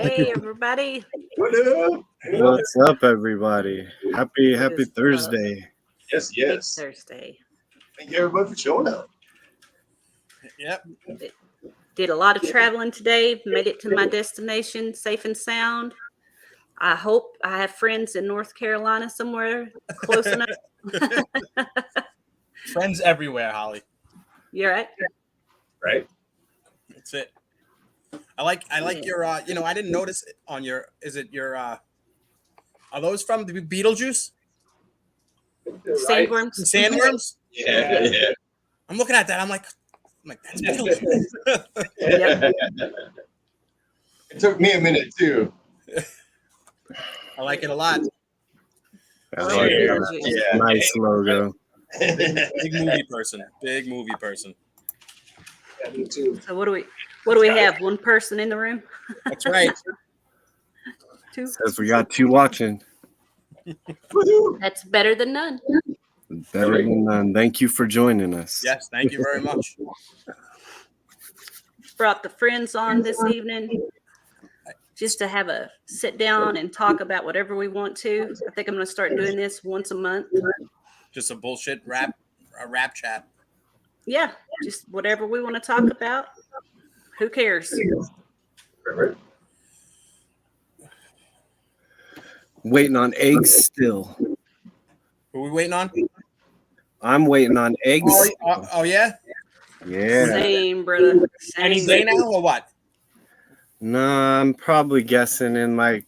Hey, everybody. What up? What's up, everybody? Happy Thursday. Yes. Big Thursday. Thank you, everybody, for showing up. Yep. Did a lot of traveling today. Made it to my destination safe and sound. I hope I have friends in North Carolina somewhere close enough. Friends everywhere, Holly. You're right. Right? That's it. I like your I didn't notice it on your are those from the Beetlejuice? Sandworms. Sandworms? Yeah. I'm looking at that. I'm like that's Beetlejuice. Yep. It took me a minute too. I like it a lot. I like Cheers. it. Nice logo. Big movie person. Yeah, me too. So what do we have? One person in the room? That's right. Two. Says we got two watching. Woohoo! That's better than none. Better than none. Thank you for joining us. Yes, thank you very much. Brought the friends on this evening just to have a sit down and talk about whatever we want to. I think I'm going to start doing this once a month. Just a bullshit rap chat. Yeah, just whatever we want to talk about. Who cares? Right. Waiting on eggs still. Who are we waiting on? I'm waiting on eggs. Oh yeah? Yeah. Same, brother. Any Same. day now or what? No, I'm probably guessing in like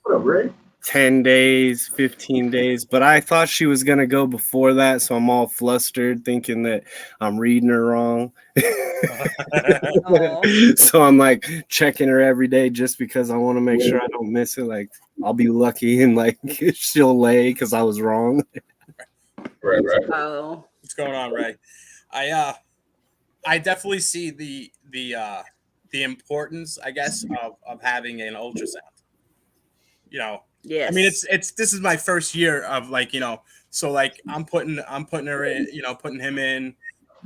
What up, Ray? 10 days, 15 days. But I thought she was going to go before that. So I'm all flustered thinking that I'm reading her wrong. So I'm like checking her every day just because I want to make sure I don't miss it. Like I'll be lucky and like she'll lay because I was wrong. Right. Oh, What's going on, Ray? I definitely see the importance, I guess, of having an ultrasound. yes. I mean, this is my first year of so like I'm putting her in, putting him in,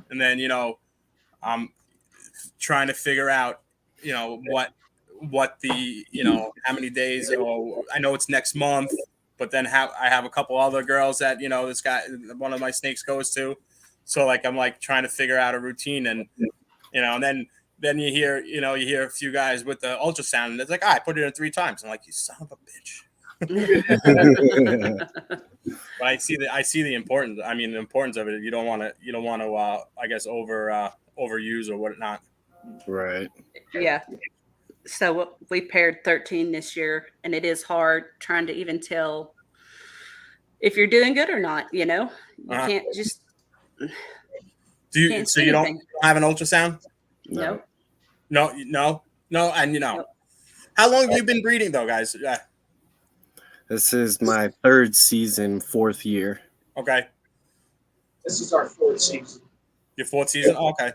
and then I'm trying to figure out, what the how many days. Or I know it's next month, but then I have a couple other girls that this guy, one of my snakes goes to, so like I'm like trying to figure out a routine, and and then you hear a few guys with the ultrasound, and it's like, I put it in 3 times. I'm like, you son of a bitch. But I see the importance. I mean, the importance of it. You don't want to. I guess overuse or whatnot. Right. Yeah. So we paired 13 this year, and it is hard trying to even tell if you're doing good or not. You can't just. Do you? Can't So see you don't anything. have an ultrasound? No. No, and Nope. How long have you been breeding though, guys? This is my 3rd season, 4th year. Okay, This is our 4th season. your 4th season. Oh, okay,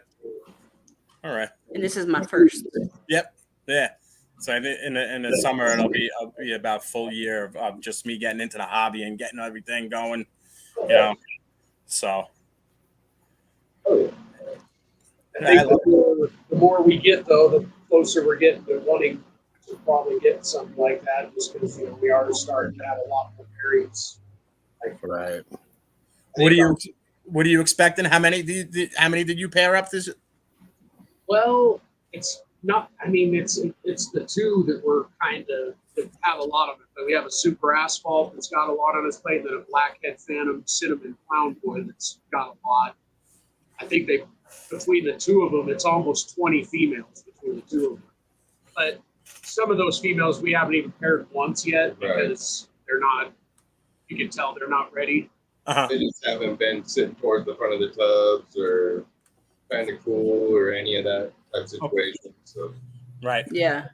all right. And this is my first. Yep, yeah. So in the summer it'll be about full year of just me getting into the hobby and getting everything going. So. Oh, yeah. I think the more we get, though, the closer we're getting to wanting to probably get something like that, just because we are starting to have a lot more variants. Right. What are you expecting? How many did you pair up this? Well, it's not. I mean, it's the 2 that we're kind of that have a lot of it. But we have a super asphalt that's got a lot on its plate, and then a blackhead phantom cinnamon clown boy that's got a lot. I think between the 2 of them, it's almost 20 females between the 2 of them. But some of those females we haven't even paired once yet because they're not. You can tell they're not ready. Uh-huh. They just haven't been sitting towards the front of the clubs or kind of cool or any of that type of situation. So Right. Yeah.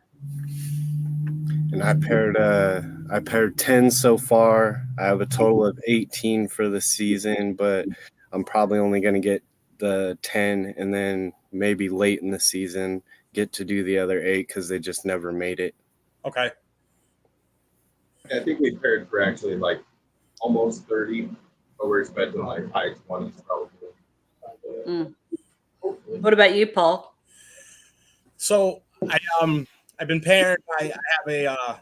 And I paired 10 so far. I have a total of 18 for the season, but I'm probably only going to get the 10 and then maybe late in the season get to do the other 8 because they just never made it. Okay. I think we paired for actually like almost 30, but we're expecting like high 20s probably. Mm. What about you, Paul? So I've been paired. I have a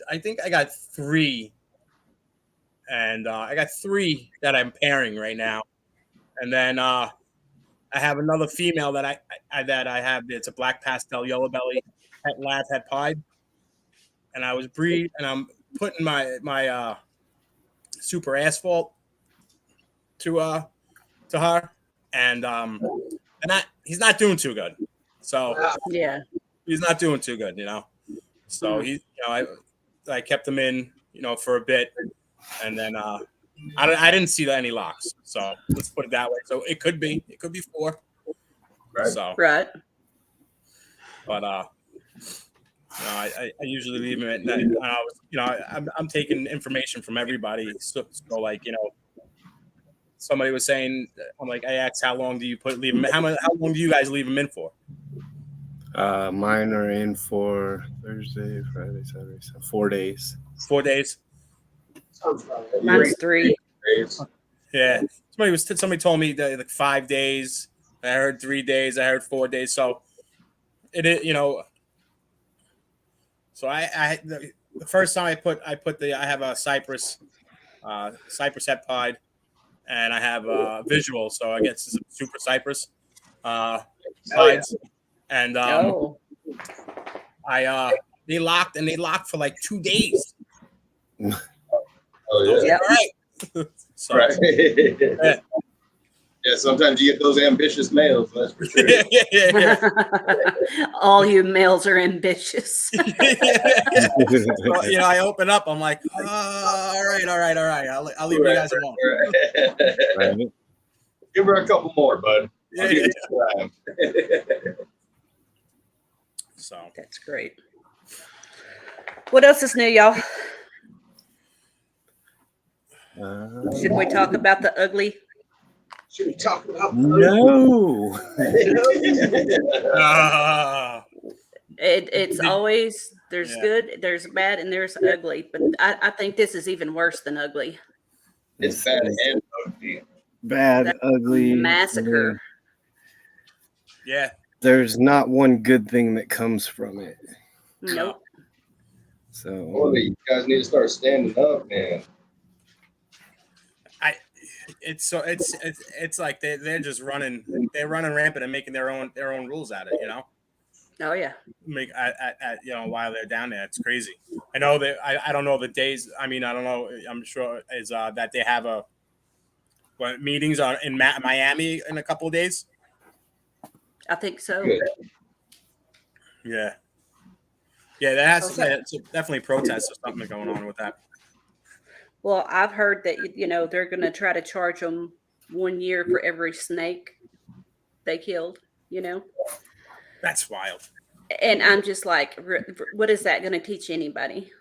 I think I got 3, and I got 3 that I'm pairing right now, and then I have another female that I have. It's a black pastel yellow belly het pied, and I'm putting my super asphalt to her, and he's not doing too good. So Yeah. he's not doing too good, So I kept him in, for a bit, and then I didn't see any locks. So let's put it that way. So it could be 4. Right. So Right. but I usually leave him at night. I'm taking information from everybody. So like, somebody was saying, I asked, how long do you leave him? How long do you guys leave him in for? Mine are in for Thursday, Friday, Saturday, Sunday, 4 days. 4 days. Sounds right. Mine's 3. Days. Yeah. Somebody told me that, like 5 days. I heard 3 days. I heard 4 days. So it is, So the first time I have a Cypress het pied, and I have a visual. So I get some super Cypress pieds, and they locked for like 2 days. Oh yeah. All right. So, Right. yeah. Yeah, sometimes you get those ambitious males, that's for sure. Yeah. All you males are ambitious. So, I open up. I'm like, all right. I'll leave you guys alone. Right. Give her a couple more, bud. I'll give Yeah. you time. So That's great. What else is new, y'all? Should we talk about the ugly? Should we talk about No. It's always there's Yeah. good, there's bad, and there's ugly. But I think this is even worse than ugly. It's bad and ugly. Bad, That's ugly massacre. yeah. There's not one good thing that comes from it. Nope. So Boy, you guys need to start standing up, man. It's like they're just running rampant and making their own rules at it, Oh yeah. While they're down there. It's crazy. I know that I don't know the days. I mean, I don't know. I'm sure is that they have meetings in Miami in a couple of days. I think so. Good. Yeah. Yeah, that's definitely protests or something going on with that. Well, I've heard that they're going to try to charge them 1 year for every snake they killed. That's wild. And I'm just like, what is that going to teach anybody?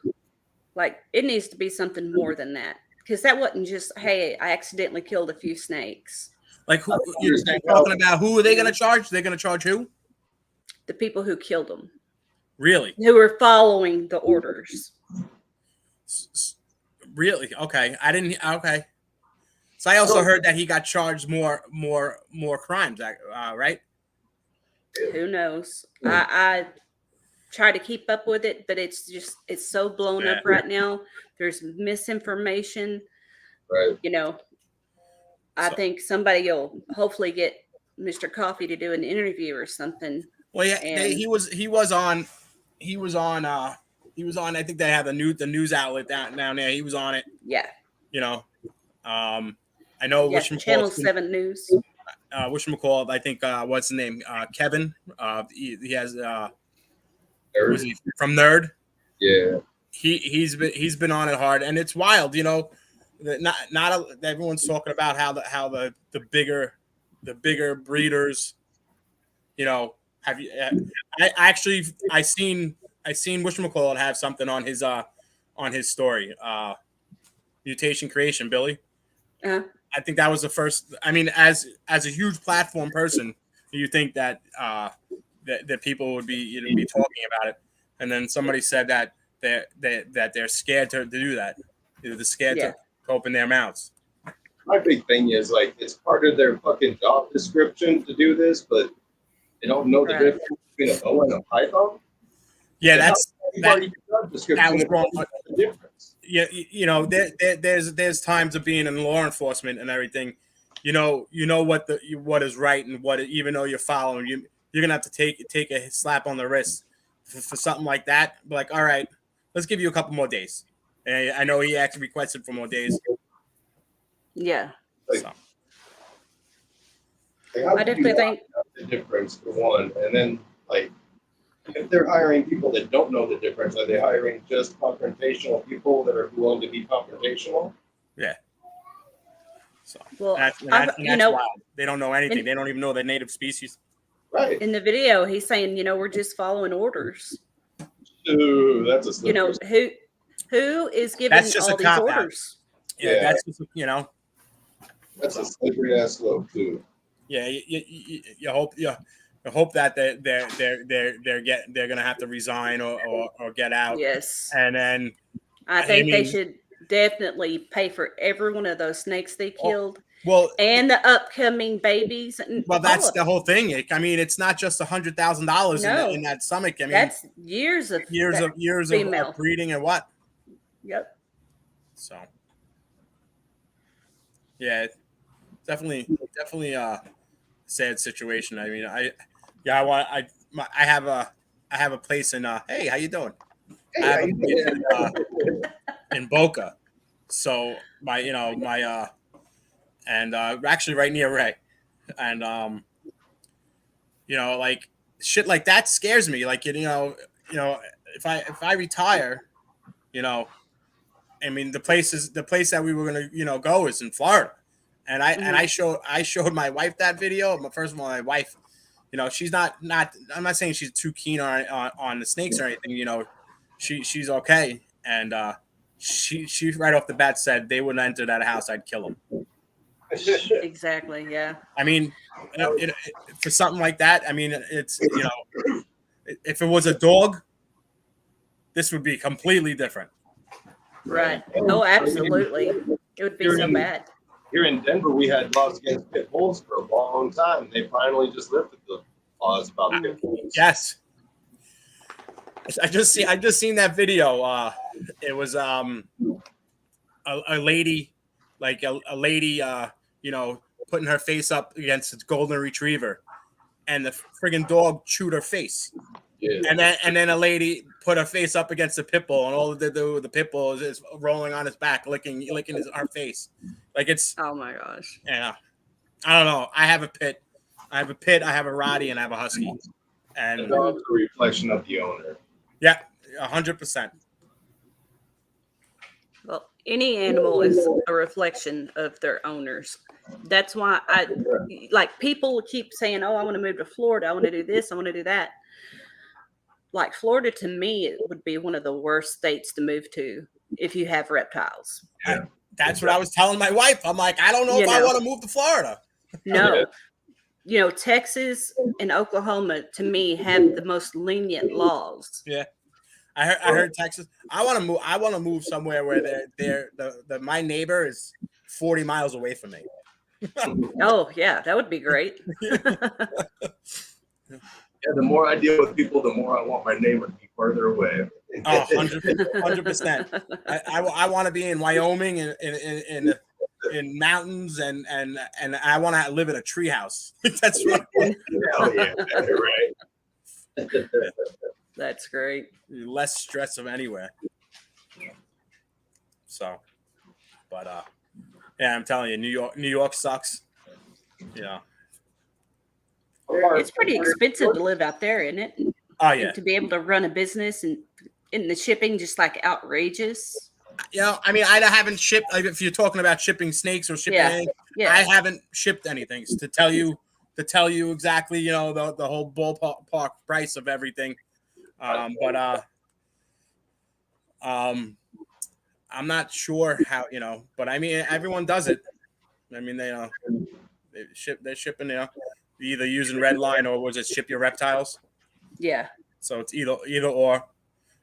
Like, it needs to be something more than that, because that wasn't just, hey, I accidentally killed a few snakes. Like, who you're talking about? Who are they going to charge? They're going to charge who? The people who killed them, Really? who were following the orders. Really? Okay. I didn't. Okay. So I also heard that he got charged more crimes. Right? Who knows? I try to keep up with it, but it's so blown up right now. There's misinformation. Right. I think somebody will hopefully get Mr. Coffee to do an interview or something. Well, yeah, he was on. I think they have the news outlet down there. He was on it. Yeah. I know. Yeah, Channel 7 News. Whatchamacallit, I think. What's his name? Kevin. He has. Was he from Nerd? Yeah. He's been on it hard, and it's wild. Not everyone's talking about how the bigger breeders. Have you? I seen whatchamacallit have something on his story. Mutation Creation, Billy. Uh-huh. I think that was the first. I mean, as a huge platform person, you think that that people would be be talking about it, and then somebody said that they're scared to do that. They're scared to open their mouths. My big thing is, like, it's part of their fucking job description to do this, but They don't know the Right. difference between a boa and a python. Yeah, that's You've that. already done description that was of wrong. the difference. Yeah, there's times of being in law enforcement and everything. You know what is right and even though you're following, you're gonna have to take a slap on the wrist for something like that. Like, all right, let's give you a couple more days. And I know he actually requested for more days. Yeah. So. They have I to definitely do think the difference for one, and then like if they're hiring people that don't know the difference, are they hiring just confrontational people that are willing to be confrontational? Yeah. So well, that's you know, wild. They don't know anything. and- They don't even know their native species. Right. in the video, he's saying, we're just following orders. Ooh, that's a slippery. Who is giving That's just all a these cop-out. orders? Yeah, Yeah. that's just, That's a slippery ass slope too. Yeah, you hope that they're gonna have to resign or get out. Yes. And then I think they should definitely pay for every one of those snakes they killed well, and the upcoming babies. And that's all the of whole thing. I mean, it's not just $100,000 No. in that stomach. I mean, that's years of female. of breeding and what. Yep. So, yeah, definitely a sad situation. I mean, I have a place in hey, how you doing? I have a place in Boca. So and actually right near Ray. And like shit like that scares me. Like, if I retire, I mean, the place that we were gonna go is in Florida, and I showed my wife that video. First of all, my wife, she's not. I'm not saying she's too keen on the snakes or anything. She's okay, and she right off the bat said they wouldn't enter that house. I'd kill them. Exactly. Yeah. I mean, for something like that, I mean, it's if it was a dog, this would be completely different. Right. Oh, absolutely. It would be so bad. Here in Denver, we had laws against pit bulls for a long time. They finally just lifted the laws about pit bulls. Yes. I just seen that video. It was a lady, like a lady, putting her face up against its golden retriever, and the friggin' dog chewed her face. Yeah. And then a lady put her face up against the pit bull, and all they do with the pit bull is rolling on his back, licking her face. Like it's. Oh my gosh. Yeah. I don't know. I have a pit. I have a Roddy, and I have a Husky. And The dog's a reflection of the owner. yeah, 100%. Well, any animal is a reflection of their owners. That's why people keep saying, "Oh, I want to move to Florida. I want to do this. I want to do that." Like Florida, to me, it would be one of the worst states to move to if you have reptiles. That's what I was telling my wife. I'm like, I don't know if I want to move to Florida. No. Texas and Oklahoma, to me, have the most lenient laws. Yeah. I heard Texas. I want to move somewhere where my neighbor is 40 miles away from me. Oh, yeah, that would be great. Yeah, the more I deal with people, the more I want my neighbor to be further away. Oh, 100%. I want to be in Wyoming in mountains and I want to live in a treehouse. That's right. Hell yeah, right. That's great. Less stress of anywhere. So, but yeah, I'm telling you, New York sucks. Yeah. It's pretty expensive to live out there, isn't it? Oh yeah. And to be able to run a business and the shipping just like outrageous. I mean, I haven't shipped. Like, if you're talking about shipping snakes or shipping anything, I haven't shipped anything to tell you exactly, the whole ballpark price of everything. But I'm not sure how, but I mean, everyone does it. I mean, they're shipping, either using Redline or was it Ship Your Reptiles? Yeah. So it's either or.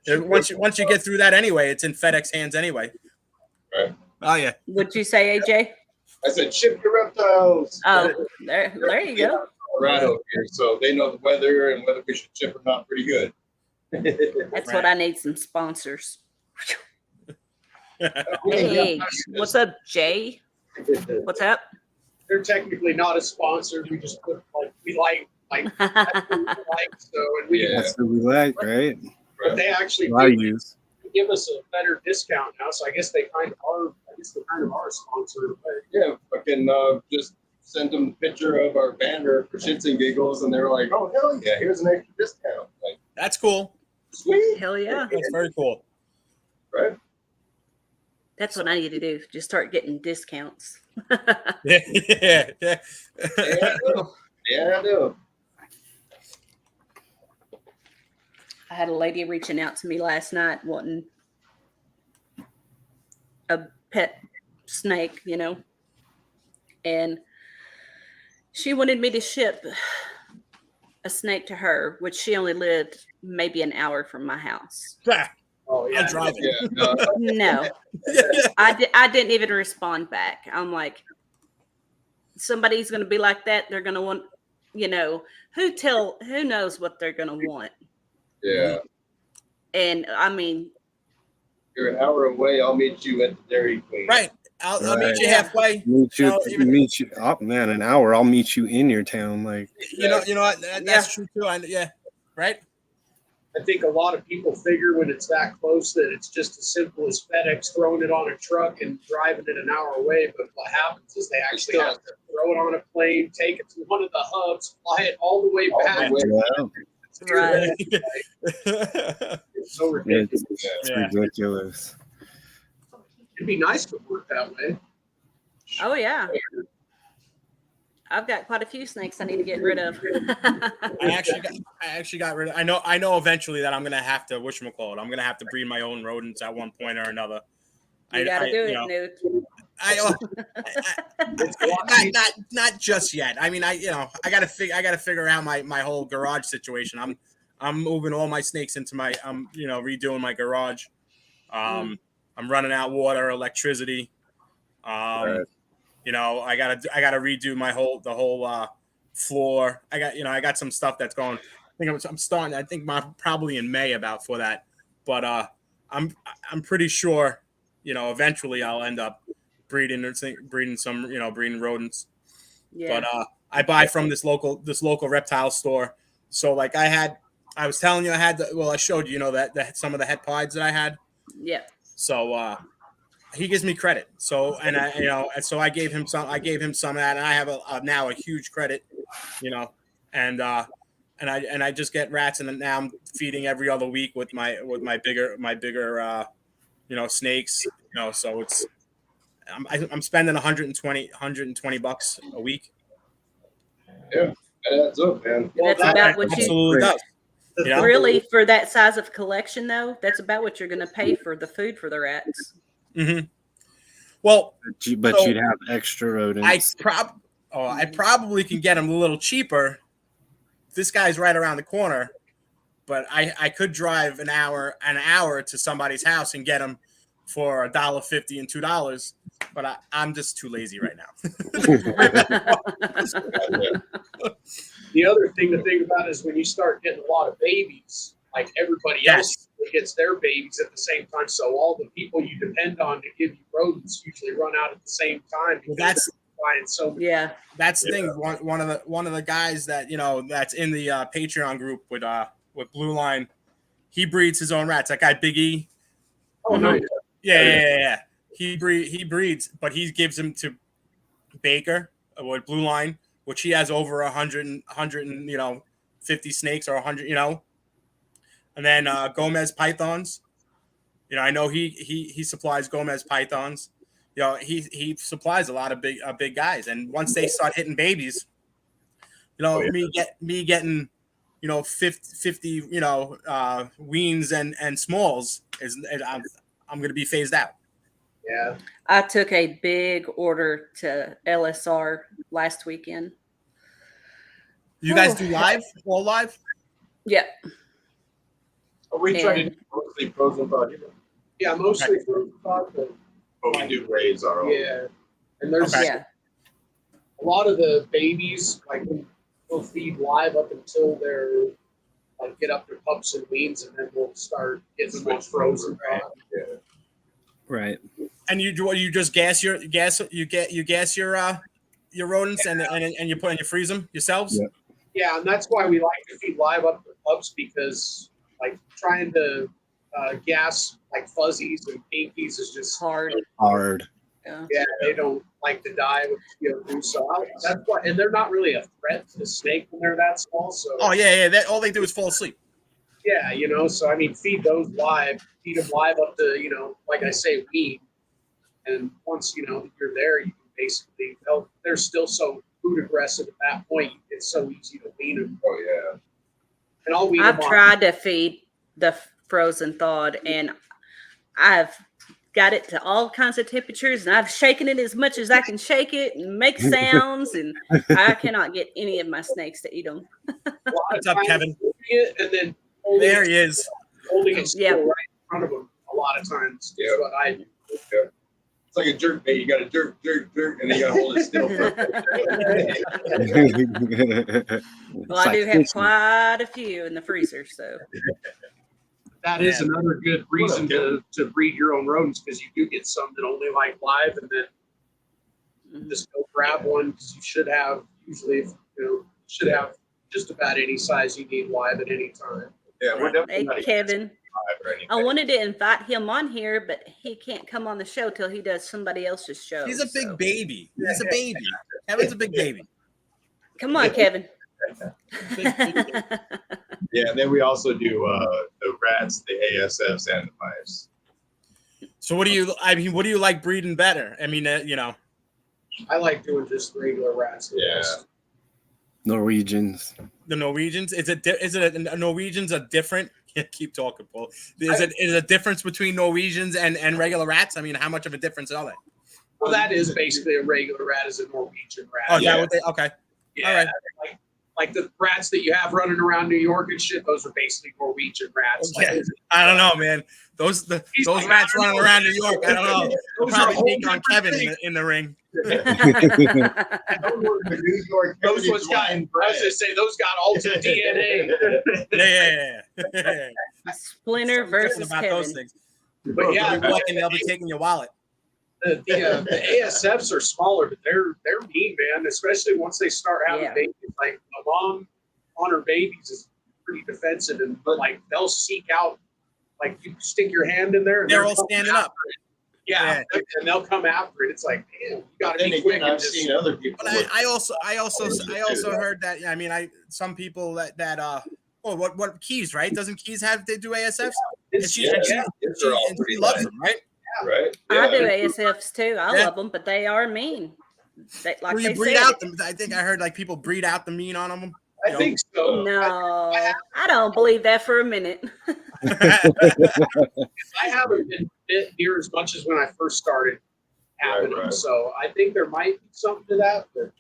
Once you get through that anyway, it's in FedEx hands anyway. Right. Oh yeah. What'd you say, AJ? I said, ship your reptiles. Oh, there you go. Colorado here, so they know the weather and whether we should ship or not pretty good. That's what I need, some sponsors. Yeah. Hey, what's up, Jay? What's up? They're technically not a sponsor. We just put we like that's what we like. So and we Yeah. That's what we like, right? but they actually I do use. give us a better discount now. So I guess they kind of are. I guess they kind of are a sponsor. But Yeah, fucking just sent them a picture of our banner for shits and giggles, and they were like, "Oh hell yeah, here's an extra discount." Like, That's cool. sweet, Hell yeah. That's very cool. right? That's what I need to do. Just start getting discounts. Yeah. Yeah, I do. Yeah, I do. I had a lady reaching out to me last night wanting a pet snake, and she wanted me to ship a snake to her, which she only lived maybe an hour from my house. oh yeah, I'm driving. Yeah, no, No, I didn't even respond back. I'm like, somebody's going to be like that. They're going to want, who knows what they're going to want. yeah. And I mean, You're an hour away. I'll meet you at the Dairy Queen. Right. I'll meet you Right. halfway. Meet you. No, even- Meet you. Oh man, an hour. I'll meet you in your town. Like, You know what? That's true too. Yeah. Right. I think a lot of people figure when it's that close that it's just as simple as FedEx throwing it on a truck and driving it an hour away. But what happens is they actually have to throw it on a plane, take it to one of the hubs, fly it all the way All the back. way. wow, right. It's so ridiculous. it's Yeah. ridiculous. It'd be nice if it worked that way. Oh yeah. I've got quite a few snakes I need to get rid of. I actually got rid of. I know eventually that I'm gonna have to whatchamacallit. I'm gonna have to breed my own rodents at one point or another. You got to do it, Newt. Not just yet. I mean, I gotta figure out my whole garage situation. I'm moving all my snakes into my redoing my garage. I'm running out water, electricity. Right. I gotta redo the whole floor. I got some stuff that's going. I think I'm starting. I think probably in May about for that. But I'm pretty sure eventually I'll end up breeding some breeding rodents. Yeah. But I buy from this local reptile store. So like I was telling you I showed you that some of the het pieds that I had. Yeah. So he gives me credit. So and I gave him some of that, and I have now a huge credit, and I just get rats, and now I'm feeding every other week with my bigger snakes, so it's I'm spending $120 a week. Yeah, that adds up, man. That's about what you Absolutely does. really, for that size of collection, though. That's about what you're going to pay for the food for the rats. Mm-hmm. Well, But so you'd have extra rodents. I probably can get them a little cheaper. This guy's right around the corner, but I could drive an hour to somebody's house and get them for $1.50 and $2. But I'm just too lazy right now. The other thing to think about is when you start getting a lot of babies, like everybody else gets their babies at the same time. So all the people you depend on to give you rodents usually run out at the same time. Well, that's buying so many. Yeah. That's the thing. One of the guys that that's in the Patreon group with Blue Line, he breeds his own rats. That guy Big E. Oh no. Yeah. He breeds, but he gives them to Baker with Blue Line, which he has over 150 snakes or 100, and then Gomez pythons. I know he supplies Gomez pythons. He supplies a lot of big guys, and once they start hitting babies, me getting 50 weans and smalls I'm going to be phased out. Yeah. I took a big order to LSR last weekend. You guys do all live? Yeah. We try to do mostly frozen projects, Yeah, mostly for but but we do raise our own. yeah. And there's Okay. Yeah. a lot of the babies, like when we'll feed live up until they're like get up their pups and weans, and then we'll start getting them on frozen. Right. And you just gas your rodents and you put and you freeze them yourselves. Yeah. Yeah, and that's why we like to feed live up the pups, because like trying to gas like fuzzies and pinkies is just Hard. Yeah, they don't like to die with CO2, so that's why. And they're not really a threat to the snake when they're that small. So Oh yeah. That all they do is fall asleep. yeah, so I mean, feed those live, feed them live up to like I say, wean. And once you're there, you can basically they're still so food aggressive at that point. It's so easy to wean them. Oh yeah. And I'll wean I've them tried to feed the frozen thawed, and I've got it to all kinds of temperatures, and I've shaken it as much as I can shake it and make sounds, and I cannot get any of my snakes to eat them. What's up, Kevin? And then There he is. holding it still Yeah. right in front of them a lot of times. Yeah. Is what I do. It's like a jerk bait. You got to jerk, and then you got to hold it still. Well, I do have quite a few in the freezer, so That is another good reason to breed your own rodents, because you do get some that only like live, and then just go grab one, because you should have just about any size you need live at any time. Yeah, we're definitely hey, not Kevin, live or anything. I wanted to invite him on here, but he can't come on the show till he does somebody else's show. He's a big so. baby. He's a baby. Kevin's a big baby. Come on, Kevin. Yeah, and then we also do the rats, the ASFs, and the mice. So what do you like breeding better? I mean, I like doing just regular rats. Yeah. Norwegians. the Norwegians. Is it a Norwegians a different? Keep talking, Paul. Is it a difference between Norwegians and regular rats? I mean, how much of a difference are they? Well, that is basically a regular rat, is a Norwegian rat. Oh, is that what they? Okay. Yeah, All right. like the rats that you have running around New York and shit, those are basically Norwegian rats. Okay. I don't know, man. Those rats running around New York. I don't know. They'll probably take on Kevin in the ring. Those ones got, I was gonna say, those got altered DNA. Yeah. Splinter versus about Kevin. those things. But yeah, They'll be taking your wallet. the ASFs are smaller, but they're mean, man. Especially once they start having babies. Like a mom on her babies is pretty defensive, but like they'll seek out. Like you stick your hand in there, and they're all standing up. Yeah, and they'll come after it. It's like, man, you got to be quick. I've seen other people. But I also heard that. I mean, some people that what Keys, right? Doesn't Keys they do ASFs? And she loves them, right? Right. I do ASFs too. I love them, but they are mean. Will you breed out them? I think I heard like people breed out the mean on them. I think so. No, I don't believe that for a minute. I haven't been bit near as much as when I first started having them, so I think there might be something to that. But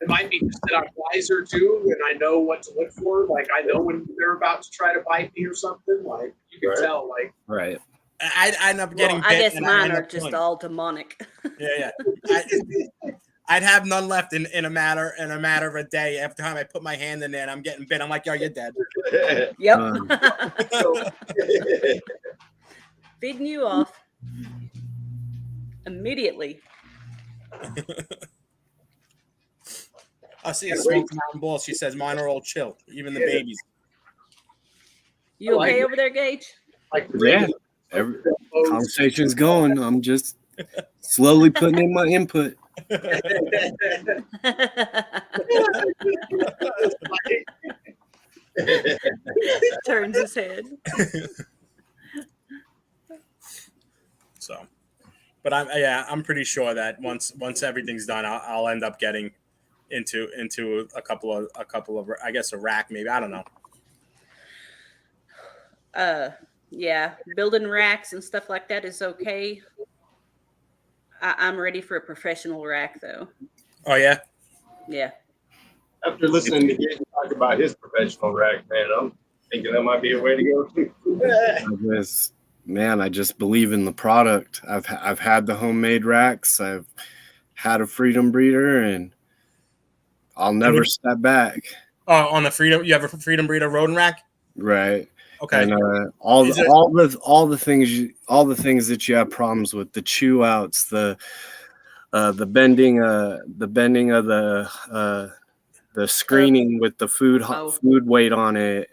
it might be just that I'm wiser too, and I know what to look for. Like I know when they're about to try to bite me or something. Like you can tell. Like right. I end up getting. I guess mine are just all demonic. Yeah. I'd have none left in a matter of a day. Every time I put my hand in there and I'm getting bit, I'm like, yo, you're dead. Yep. Feeding you off immediately. I see a Smoky Mountain Ball. She says mine are all chill, even the babies. You okay over there, Gage? Yeah. Every conversation's going. I'm just slowly putting in my input. Turns his head. So, but I'm pretty sure that once everything's done, I'll end up getting into a couple of I guess a rack maybe, I don't know. Yeah, building racks and stuff like that is okay. I'm ready for a professional rack though. Oh yeah. Yeah. After listening to Gabe talk about his professional rack, man, I'm thinking that might be a way to go too. I just believe in the product. I've had the homemade racks. I've had a freedom breeder, and I'll never step back. On the Freedom, you have a Freedom Breeder rodent rack. Right. Okay. And all Is it- the things that you have problems with, the chew outs, the bending of the screening with the food weight on it,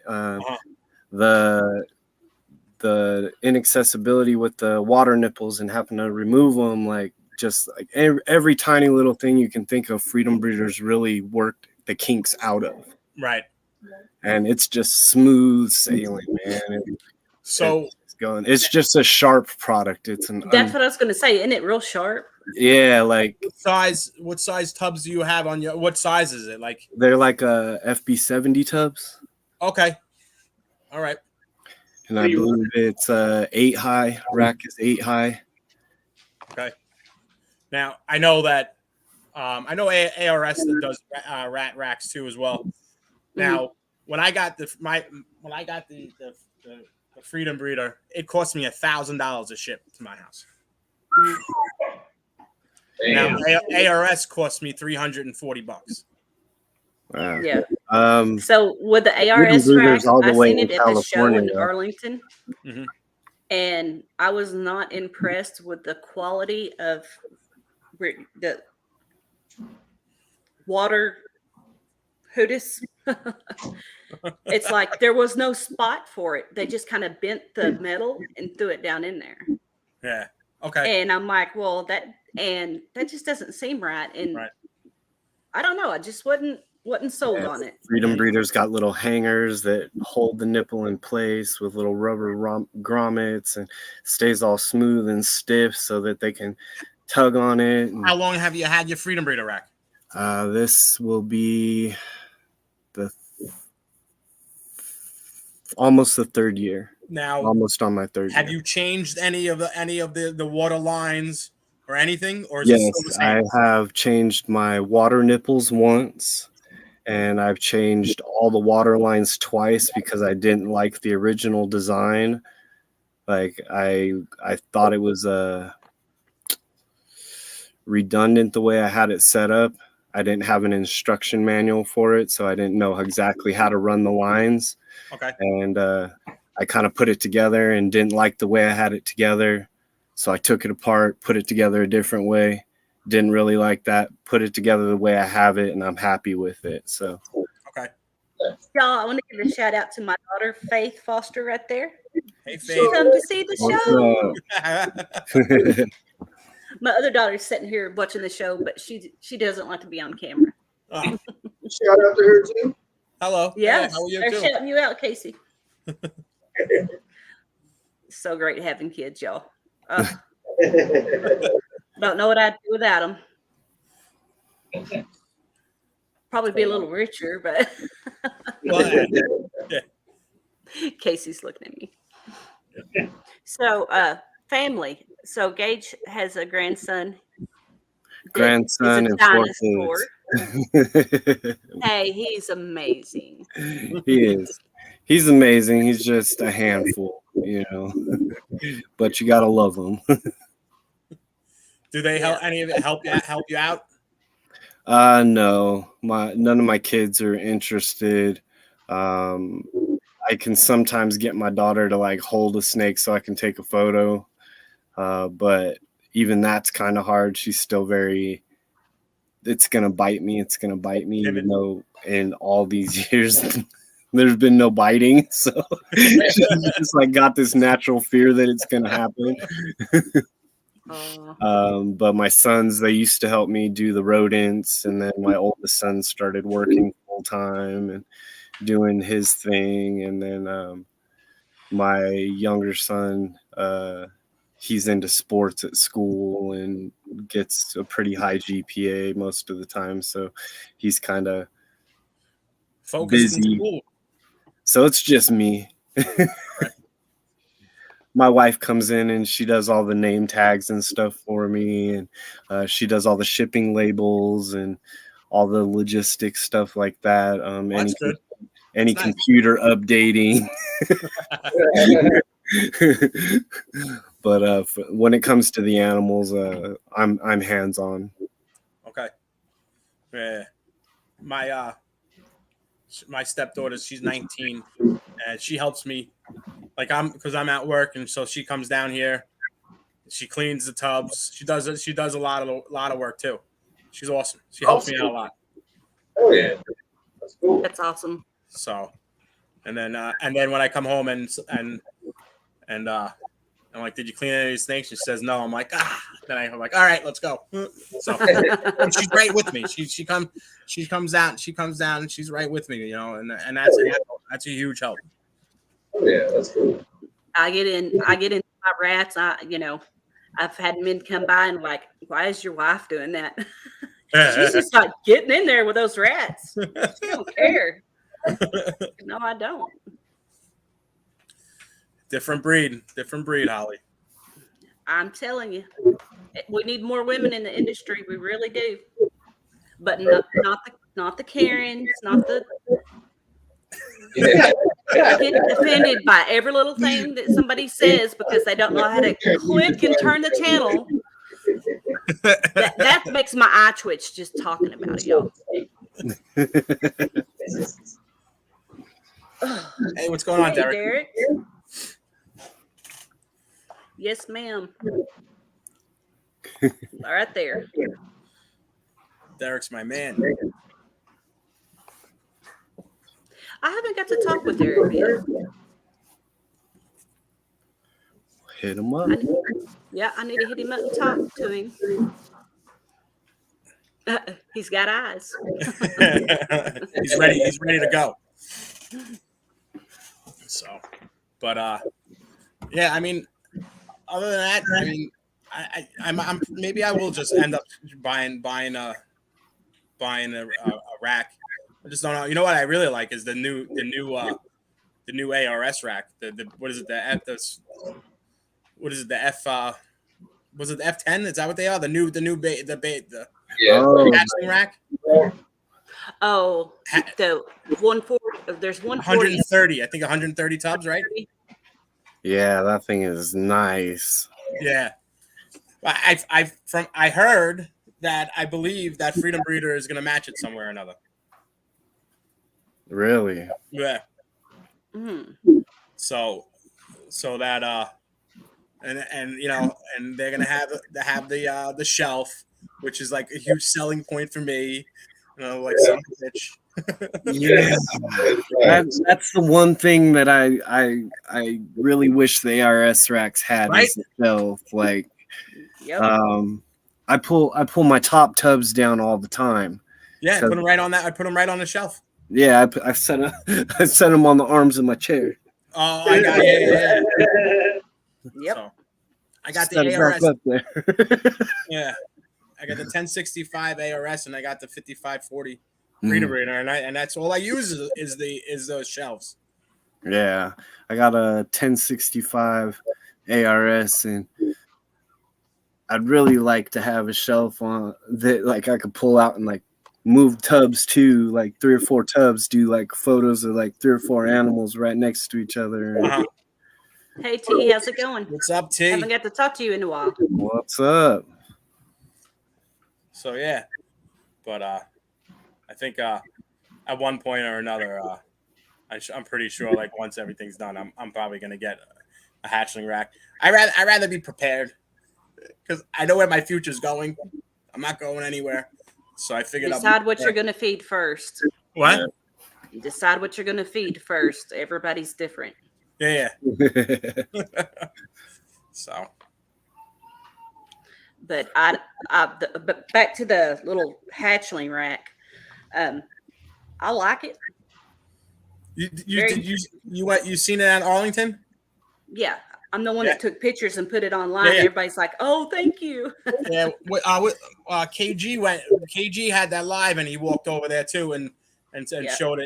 the inaccessibility with the water nipples and having to remove them, like just like every tiny little thing you can think of, Freedom Breeders really worked the kinks out of. Right. And it's just smooth sailing, man. So it's going. It's just a sharp product. It's That's what I was going to say. Isn't it real sharp? Yeah, like what size tubs do you have on your? What size is it? Like they're like FB70 tubs. Okay. All right. And I believe it's 8 high. Rack is 8 high. Okay. Now I know that I know ARS that does rat racks too as well. Now when I got the Freedom Breeder, it cost me $1,000 to ship to my house. Now ARS cost me $340. Wow. Yeah. So with the ARS rack, I seen it at the show in Arlington, and I was not impressed with the quality of the water hoodis. It's like there was no spot for it. They just kind of bent the metal and threw it down in there. Yeah. Okay. And I'm like, well, that just doesn't seem right. And I don't know. I just wasn't sold on it. Freedom Breeder's got little hangers that hold the nipple in place with little rubber grommets, and stays all smooth and stiff so that they can tug on it. How long have you had your Freedom Breeder rack? This will be almost the 3rd year. Now, almost on my 3rd year. Have you changed any of the water lines or anything? Or is it still the same? I have changed my water nipples once, and I've changed all the water lines twice because I didn't like the original design. Like I thought it was redundant the way I had it set up. I didn't have an instruction manual for it, so I didn't know exactly how to run the lines. Okay. And I kind of put it together and didn't like the way I had it together. So I took it apart, put it together a different way. Didn't really like that. Put it together the way I have it, and I'm happy with it. So. Okay. Y'all, I want to give a shout out to my daughter, Faith Foster, right there. Hey, Faith. She come to see the show. My other daughter's sitting here watching the show, but she doesn't like to be on camera. Shout out to her too. Hello. Yes, hey, how are you they're too? shouting you out, Casey. So great having kids, y'all. Don't know what I'd do without them. Probably be a little richer, but Casey's looking at me. So, family. So Gage has a grandson. Grandson and 4 kids. Hey, he's amazing. He is. He's amazing. He's just a handful, you know. But you gotta love him. Do they help any of it help you out? No. None of my kids are interested. I can sometimes get my daughter to like hold a snake so I can take a photo. But even that's kind of hard. She's still very, it's going to bite me. It's going to bite me, even though in all these years, there's been no biting. So she's just like got this natural fear that it's going to happen. But my sons, they used to help me do the rodents. And then my oldest son started working full time and doing his thing. And then my younger son, he's into sports at school and gets a pretty high GPA most of the time. So he's kind of busy. So it's just me. My wife comes in and she does all the name tags and stuff for me. And she does all the shipping labels and all the logistics stuff like that. That's good. Any That's computer updating. But when it comes to the animals, I'm hands-on. Okay. Yeah. My My stepdaughter, she's 19, and she helps me. Like because I'm at work, and so she comes down here. She cleans the tubs. She does a lot of work too. She's awesome. She helps me out a lot. Oh yeah, that's cool. That's awesome. So, and then when I come home and I'm like, did you clean any of these snakes? She says no. I'm like, Then I'm like, all right, let's go. So she's right with me. She comes down, and she's right with me, you know, and that's a huge help. Oh yeah, that's cool. I get in my rats. I've had men come by and like, why is your wife doing that? She's just like getting in there with those rats. She don't care. No, I don't. Different breed, Holly. I'm telling you, we need more women in the industry. We really do. But not the Karens, not the. Yeah. I get offended by every little thing that somebody says because they don't know how to click and turn the channel. That makes my eye twitch just talking about it, y'all. Hey, what's going on, Hey, Derek? Yes, ma'am. Right there. Derek's my man. I haven't got to talk with Derek yet. Hit him up. I need to hit him up and talk to him. He's got eyes. He's ready. He's ready to go. So, but yeah. I mean, other than that, I mean, I'm maybe I will just end up buying a rack. I just don't know. You know what I really like is the new ARS rack. The what is it? What is it? The F was it the F10? Is that what they are? The hatchling rack. Oh, the 140. There's 140. 130. I think 130 tubs, right? Yeah, that thing is nice. Yeah. I heard that I believe that Freedom Breeder is going to match it somewhere or another. Really? Yeah. Mm. So that and you know, and they're gonna have the shelf, which is like a huge selling point for me. You know, like some bitch. Yeah, that's the one thing that I really wish the ARS racks had, Right? is the shelf. Like, Yep. I pull my top tubs down all the time. Yeah, So- put them right on that. I put them right on the shelf. Yeah, I set them on the arms of my chair. Oh, I got yeah. Yep. So, I got Set the it ARS. back up there. Yeah, I got the 1065 ARS and I got the 5540 Freedom Breeder, and that's all I use is those shelves. Yeah, I got a 1065 ARS, and I'd really like to have a shelf on that, like I could pull out and like move tubs too, like 3 or 4 tubs, do like photos of like 3 or 4 animals right next to each other. Uh-huh. Hey T, how's it going? What's up, T? Haven't got to talk to you in a while. What's up? So yeah, but I think at one point or another, I'm pretty sure like once everything's done, I'm probably gonna get a hatchling rack. I rather be prepared because I know where my future's going. I'm not going anywhere, so I figured Decide what you're going to feed first. What? You decide what you're going to feed first. Everybody's different. Yeah. So. But but back to the little hatchling rack. I like it. You seen it at Arlington? Yeah, I'm the one that took pictures and put it online. Yeah. Everybody's like, "Oh, thank you." Yeah. KG had that live, and he walked over there too, and showed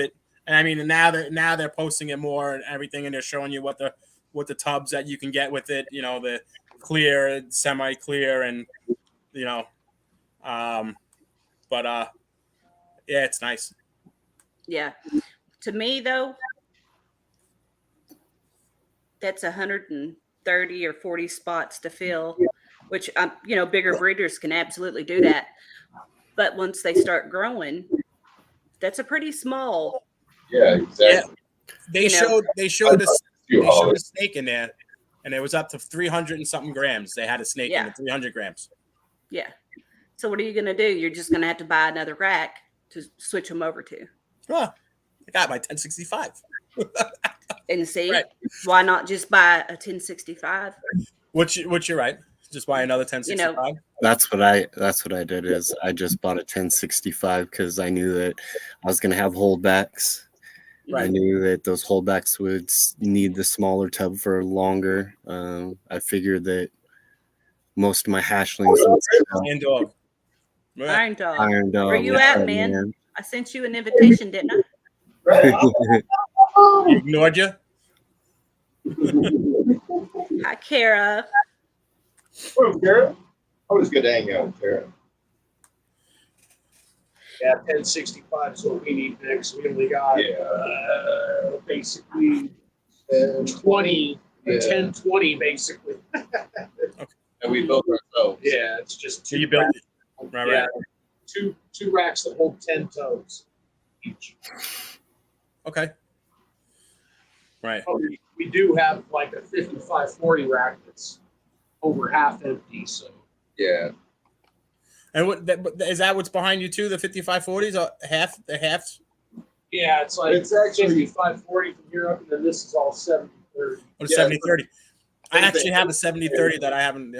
it. And I mean, now they're posting it more and everything, and they're showing you what the tubs that you can get with it. You know, the clear, semi-clear, and you know, yeah, it's nice. Yeah. To me, though, that's 130 or 40 spots to fill, which, bigger breeders can absolutely do that. But once they start growing, That's a pretty small. Yeah, exactly. They You know. showed Holly. a snake in there, and it was up to 300 and something grams. They had a snake in Yeah. at 300 grams. Yeah. So what are you going to do? You're just going to have to buy another rack to switch them over to. Huh. I got my 1065. And see, Right. why not just buy a 1065? Which you're right. Just buy another You know, 1065. That's what I did is I just bought a 1065 because I knew that I was gonna have holdbacks. I Right. knew that those holdbacks would need the smaller tub for longer. I figured that most of my hashlings And dog. Right. Iron Dog. Iron Dog. Where you was at, that man? I sent you an invitation, didn't I? He ignored you. Hi, Kara. Oh, Kara. Always good to hang out with Kara. Yeah, 1065 is what we need next. We only got basically 20, Yeah. 1020 basically. And we built ourselves. Yeah, it's just So two. you built racks, it. Right, yeah, right. two racks that hold 10 toes each. Okay. Right. But we do have like a 5540 rack that's over half empty. So Yeah. And is that what's behind you too? The 5540s are the half. yeah, it's like It's actually- 5540 from here up, and then this is all 7030. Or Yeah, 70-30. I same actually thing. have a 70-30 that I haven't.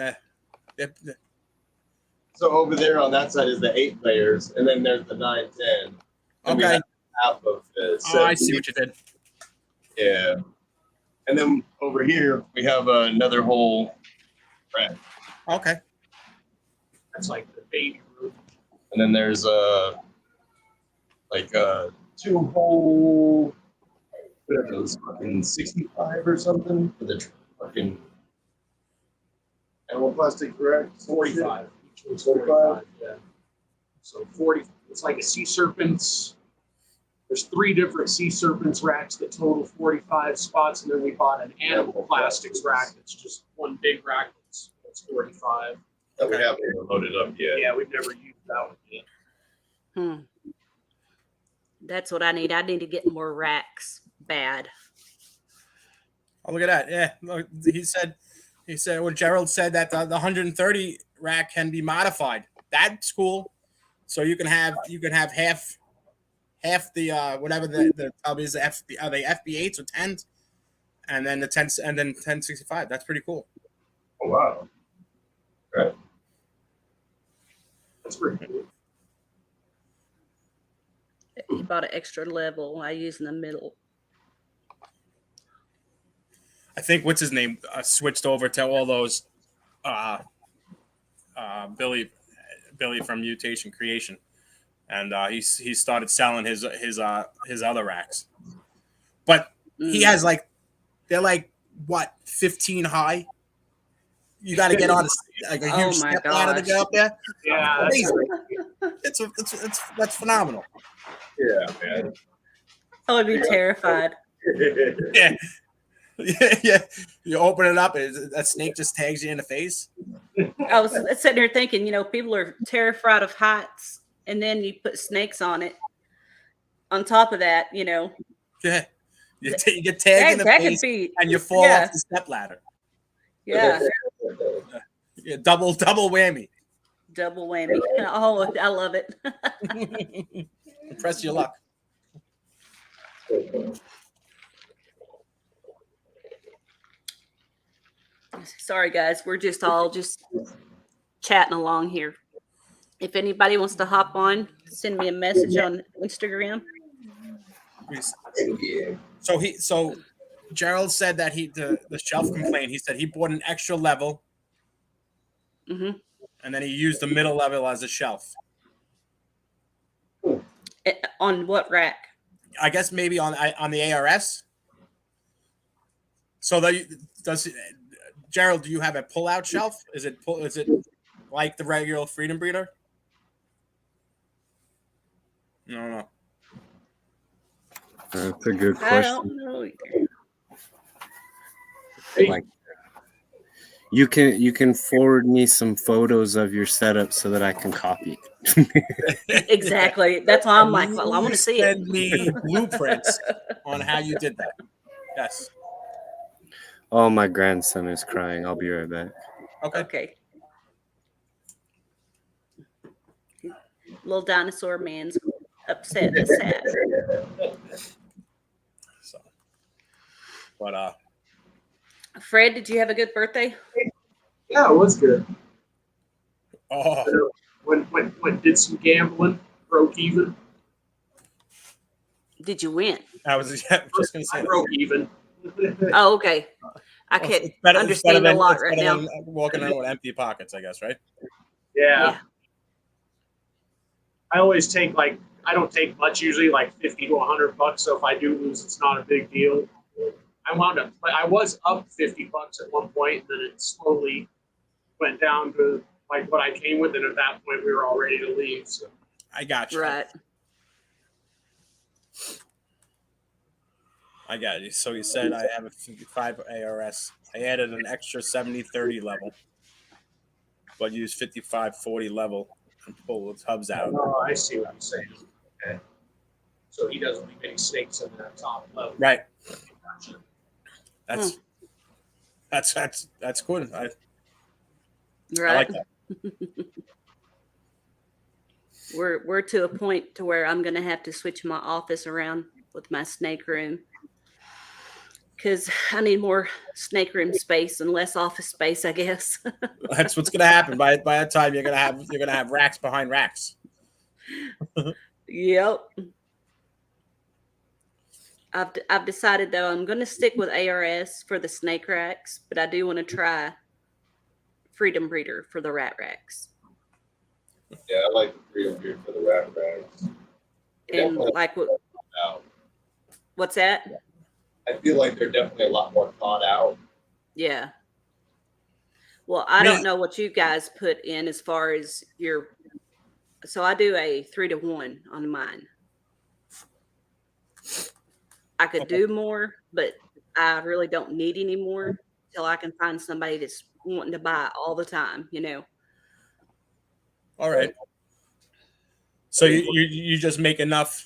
So over there on that side is the 8 layers, and then there's the 910. And we Okay. have half of the Oh, I 70. see what you did. Yeah. And then over here we have another whole rack. Okay. That's like the baby room. And then there's two whole, what are those, fucking 65 or something for the fucking animal plastic rack? 45. Each one's 45? 45. Yeah. So 40. It's like a sea serpents. There's 3 different sea serpents racks that total 45 spots, and then we bought an animal plastics rack that's just one big rack that's 45. That we haven't even loaded up yet. Yeah, we've never used that one yet. That's what I need. I need to get more racks. Bad. Oh, look at that. Yeah. Look, he said when Gerald said that the 130 rack can be modified. That's cool. So you can have half the whatever the tub is, are they FB8s or 10s, and then the 10 and then 1065. That's pretty cool. Oh, wow. Right. That's pretty cool. You bought an extra level. I use in the middle. I think what's his name switched over to all those Billy from Mutation Creation, and he started selling his other racks, but he has they're like what 15 high. You got to get on a huge step ladder to get up there. Yeah, That's phenomenal. Yeah, man. I would be terrified. Yeah. Yeah. You open it up, and that snake just tags you in the face. I was sitting there thinking, people are terrified of heights, and then you put snakes on it. On top of that, Yeah. You get tagged in the that face, could be, and you fall off the step ladder. yeah, Yeah, double whammy. double whammy. Oh, I love it. Press your luck. Sorry, guys. We're just all chatting along here. If anybody wants to hop on, send me a message on Instagram. So Gerald said that the shelf complaint. He said he bought an extra level, Mm-hmm. and then he used the middle level as a shelf. On what rack? I guess maybe on the ARS. So Gerald, do you have a pull-out shelf? Is it like the regular Freedom Breeder? No. That's a good I question. don't know either. Like, you can forward me some photos of your setup so that I can copy. Exactly. That's why I'm like, well, I want to see it. Send me blueprints on how you did that. Yes. Oh, my grandson is crying. I'll be right back. Okay. Okay. Little dinosaur man's upset and sad. So, but Fred, did you have a good birthday? Yeah, it was good. oh, When did some gambling, broke even. Did you win? I was just gonna say I that. broke even. Oh, okay. I Well, can't it's better understand a lot right now. than walking around with empty pockets, I guess, right? Yeah. I always take I don't take much usually, like $50 to $100. So if I do lose, it's not a big deal. I was up $50 at one point, and then it slowly went down to like what I came with, and at that point we were all ready to leave. So I got you. Right. I got you. So you said I have a 55 ARS. I added an extra 70-30 level, but use 55-40 level and pull the hubs out. oh, I see what I'm saying. Okay. So he doesn't leave any snakes in that top level. Right. Gotcha. That's good. I Right. like that. We're to a point to where I'm gonna have to switch my office around with my snake room, because I need more snake room space and less office space, I guess. That's what's gonna happen. By that time, you're gonna have racks behind racks. Yep. I've decided though I'm going to stick with ARS for the snake racks, but I do want to try Freedom Breeder for the rat racks. Yeah, I like the Freedom Breeder for the rat racks. And like Out. what's that? I feel like they're definitely a lot more thought out. Yeah. Well, I don't know what you guys put in as far as your. So I do a 3-to-1 on mine. I could do more, but I really don't need any more till I can find somebody that's wanting to buy all the time, All right. So you just make enough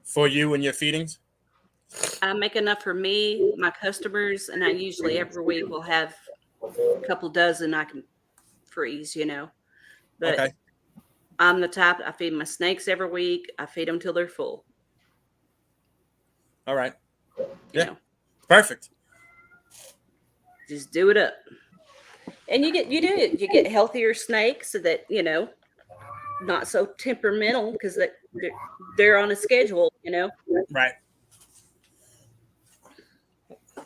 for you and your feedings? I make enough for me, my customers, and I usually every week will have a couple dozen I can freeze, But Okay. I'm the type, I feed my snakes every week. I feed them till they're full. All right. You Yeah. know, Perfect. just do it up. And you get healthier snakes so that, not so temperamental because they're on a schedule, Right.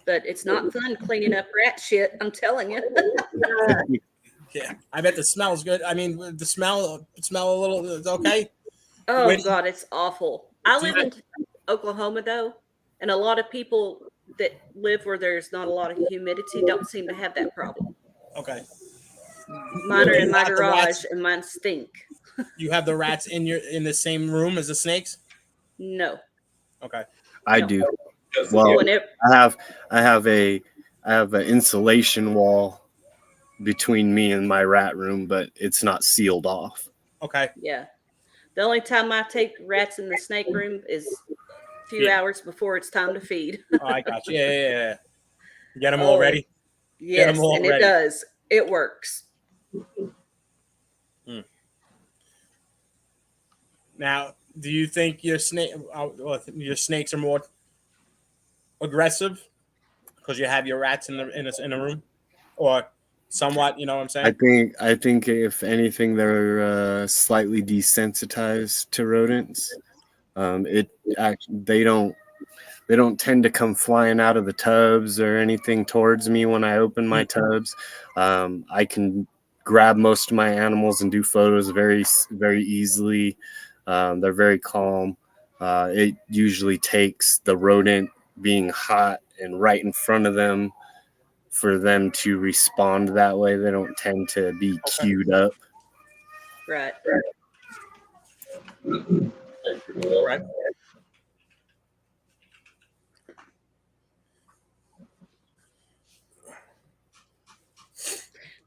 But it's not fun cleaning up rat shit, I'm telling you. Yeah. I bet the smell's good. I mean, the smell a little it's okay. Oh God, it's awful. I live in Oklahoma though, and a lot of people that live where there's not a lot of humidity don't seem to have that problem. Okay. Mine are Do in you my have the garage, rats? and mine stink. You have the rats in the same room as the snakes? No. Okay. I No. do. Well, Whenever, I have an insulation wall between me and my rat room, but it's not sealed off. Okay. yeah. The only time I take rats in the snake room is a few hours before it's time to feed. Oh, I got you. Yeah. Get them Oh, all ready. Yes, all and ready. it does. It works. Now, do you think your snakes are more aggressive because you have your rats in a room, or somewhat? You know what I'm saying? I think if anything, they're slightly desensitized to rodents. They don't tend to come flying out of the tubs or anything towards me when I open my tubs. I can grab most of my animals and do photos very, very easily. They're very calm. It usually takes the rodent being hot and right in front of them for them to respond that way. They don't tend to be queued up. Right. Right.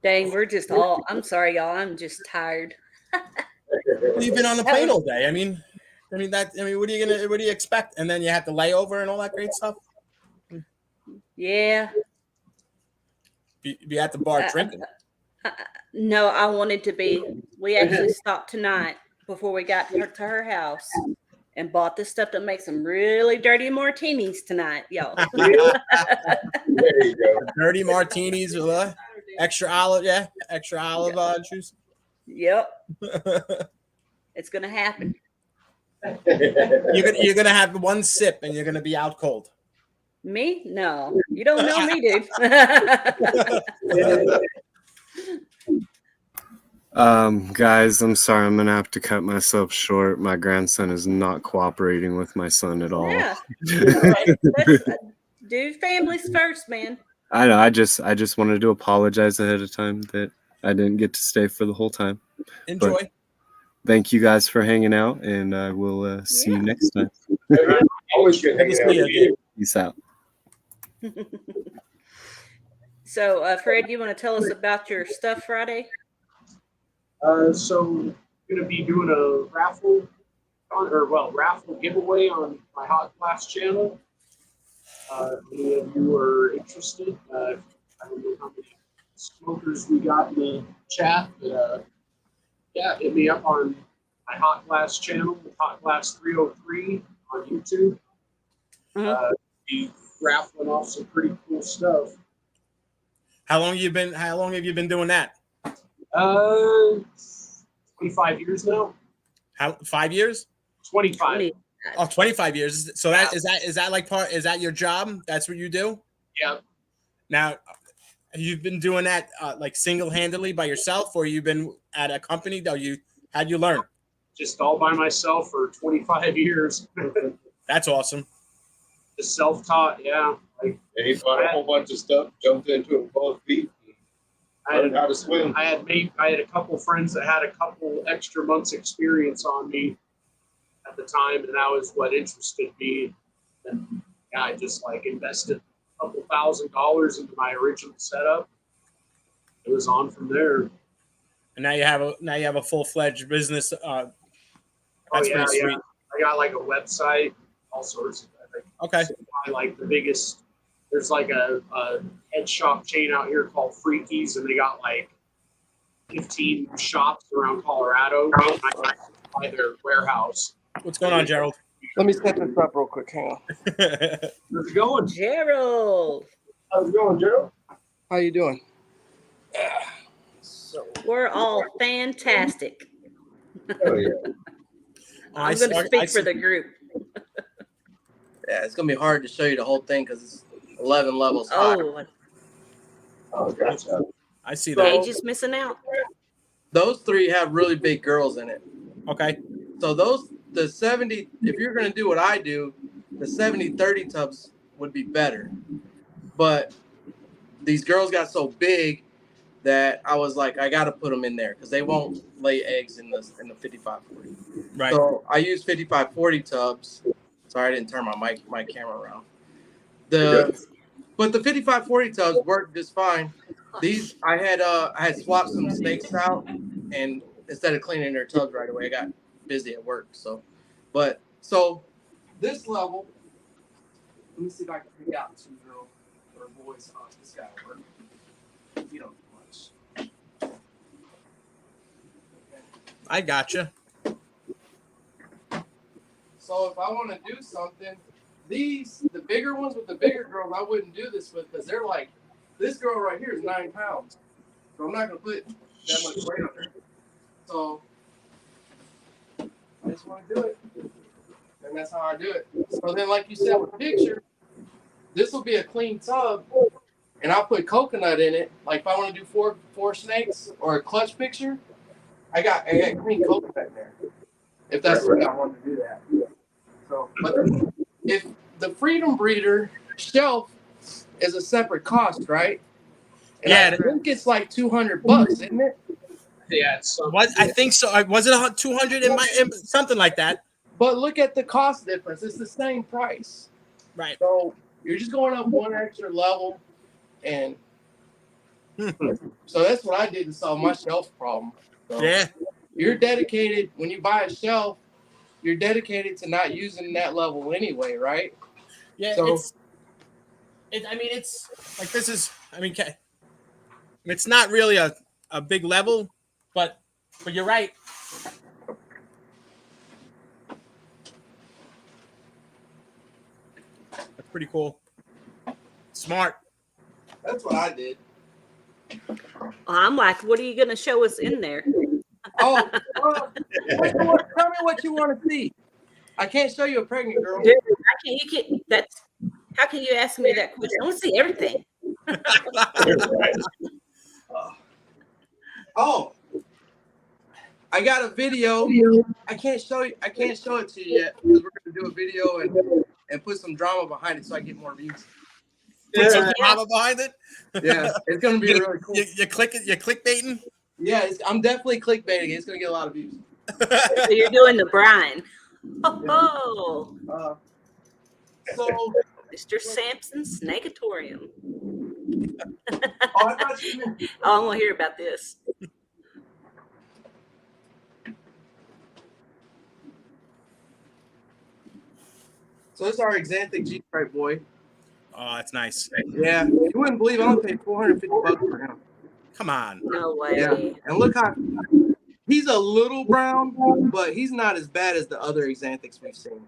Dang, I'm sorry, y'all. I'm just tired. You've been on the plane all day. I mean, what do you expect? And then you have to lay over and all that great stuff. Yeah. Be at the bar drinking. No, I wanted to be. We actually stopped tonight before we got to her house and bought this stuff to make some really dirty martinis tonight, y'all. There you go. Dirty martinis with extra olive juice. Yep. It's gonna happen. You're gonna have one sip and you're gonna be out cold. Me? No. You don't know me, dude. Guys, I'm sorry. I'm gonna have to cut myself short. My grandson is not cooperating with my son at all. Yeah. Do families first, man. I know. I just wanted to apologize ahead of time that I didn't get to stay for the whole time. Enjoy. But thank you guys for hanging out, and I will see you next time. Always good hanging out with you. Peace out. So, Fred, you want to tell us about your stuff Friday? So I'm gonna be doing a raffle giveaway on my Hot Glass channel. Any of you are interested? I don't know how many smokers we got in the chat, but yeah, hit me up on my Hot Glass channel, Hot Glass 303 on YouTube. Be raffling off some pretty cool stuff. How long have you been doing that? 25 years now. How 5 years? 25. Oh, 25 years. So that is that your job? That's what you do? Yeah. Now, you've been doing that like single-handedly by yourself, or you've been at a company? How'd you learn? Just all by myself for 25 years. That's awesome. Just self-taught, yeah. Like, He bought a whole bunch of stuff, jumped into it with both feet, and learned how to swim. I had a couple friends that had a couple extra months experience on me at the time, and that was what interested me. And yeah, I just like invested a couple $1,000s into my original setup. It was on from there. And now you have a full-fledged business. That's pretty sweet. Yeah. I got like a website, all sorts of things. Okay. Like the biggest, there's like a head shop chain out here called Freakies, and they got like 15 shops around Colorado. I buy their warehouse. What's going on, Gerald? Let me set this up real quick. Hang on. How's it going? Gerald. How's it going, Joe? How you doing? We're all fantastic. Oh, yeah. I'm going to speak for the group. Yeah, it's gonna be hard to show you the whole thing because it's 11 levels high. Oh, gotcha. I see So- that. Gage is missing out. Those three have really big girls in it. Okay. So the 70, if you're gonna do what I do, the 70-30 tubs would be better. But these girls got so big that I was like, I gotta put them in there because they won't lay eggs in the 55-40. Right. So I use 55-40 tubs. Sorry, I didn't turn my camera around. But the 55-40 tubs work just fine. These I had swapped some snakes out, and instead of cleaning their tubs right away, I got busy at work. So this level, let me see if I can pick out two girls or boys on this guy work. You don't do much. I gotcha. So if I want to do something, the bigger ones with the bigger girls, I wouldn't do this with because they're like, this girl right here is 9 pounds. So I'm not going to put that much weight on her. So I just want to do it. And that's how I do it. So then, like you said with the picture, this will be a clean tub. And I'll put coconut in it. Like if I want to do four snakes or a clutch picture, I got clean coconut in there. If that's what I want to do that. So, but if the Freedom Breeder shelf is a separate cost, right? And Yeah. I think it's like $200, isn't it? Yeah, it's What I think so. Was it 200 in something like that? But look at the cost difference. It's the same price. Right. So you're just going up one extra level, and so that's what I did to solve my shelf problem. So, Yeah. you're dedicated when you buy a shelf. You're dedicated to not using that level anyway, right? Yeah, So- I mean, it's like this is. I mean, it's not really a big level, but you're right. That's pretty cool. Smart. That's what I did. I'm like, what are you going to show us in there? Oh, tell me what you want to see. I can't show you a pregnant girl. Dude, how can you ask me that question? I want to see everything. Oh, I got a video. I can't show it to you yet because we're gonna do a video and put some drama behind it so I get more views. Put some drama behind it. Yeah, it's gonna be really cool. You're clickbaiting. Yeah, I'm definitely clickbaiting. It's gonna get a lot of views. So you're doing the Brian. Oh, So, Mr. Sampson's Snakeatorium. I thought you meant- Oh, I want to hear about this. so this is our Xanthic G-Stripe boy. Oh, that's nice. Yeah, you wouldn't believe I only paid $450 for him. Come on. No way. Yeah, and look how he's a little brown, but he's not as bad as the other Xanthics we've seen.